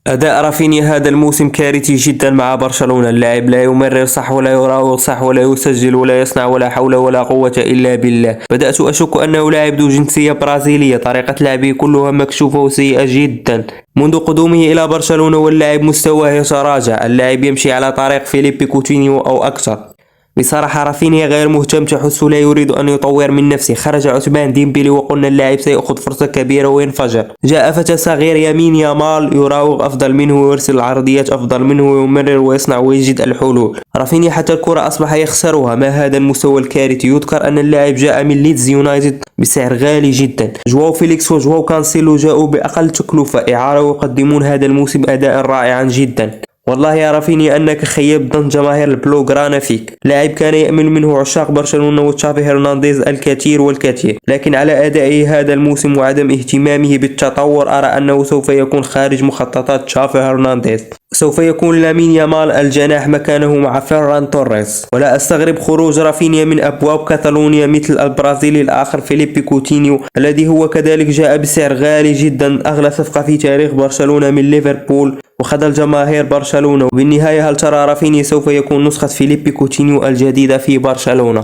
أداء رافينيا هذا الموسم كارثي جدا مع برشلونة. اللاعب لا يمرر صح ولا يراوغ صح ولا يسجل ولا يصنع ولا حول ولا قوة إلا بالله. بدأت أشك أنه لاعب ذو جنسية برازيلية. طريقة لعبه كلها مكشوفة وسيئة جدا. منذ قدومه إلى برشلونة واللاعب مستواه يتراجع. اللاعب يمشي على طريق فيليبي كوتينيو أو أكثر. بصراحة رافينيا غير مهتم، تحس لا يريد أن يطور من نفسه. خرج عثمان ديمبلي وقلنا اللاعب سيأخذ فرصة كبيرة وينفجر. جاء فتى صغير يمين يامال يراوغ أفضل منه ويرسل العرضيات أفضل منه ويمرر ويصنع ويجد الحلول. رافينيا حتى الكرة أصبح يخسرها. ما هذا المستوى الكارثي؟ يذكر أن اللاعب جاء من ليدز يونايتد بسعر غالي جدا. جواو فيليكس وجواو كانسيلو جاءوا بأقل تكلفة إعارة ويقدمون هذا الموسم أداء رائعا جدا. والله يا رافينيا أنك خيب ظن جماهير البلوغرانا فيك. لاعب كان يأمل منه عشاق برشلونة وتشافي هرنانديز الكثير والكثير، لكن على أدائه هذا الموسم وعدم اهتمامه بالتطور أرى أنه سوف يكون خارج مخططات تشافي هرنانديز. سوف يكون لامين يامال الجناح مكانه مع فيران توريس. ولا أستغرب خروج رافينيا من أبواب كاتالونيا مثل البرازيلي الآخر فيليبي كوتينيو الذي هو كذلك جاء بسعر غالي جدا، أغلى صفقة في تاريخ برشلونة من ليفربول، وخذل جماهير برشلونة. وبالنهاية هل ترى رافينيا سوف يكون نسخة فيليبي كوتينيو الجديدة في برشلونة؟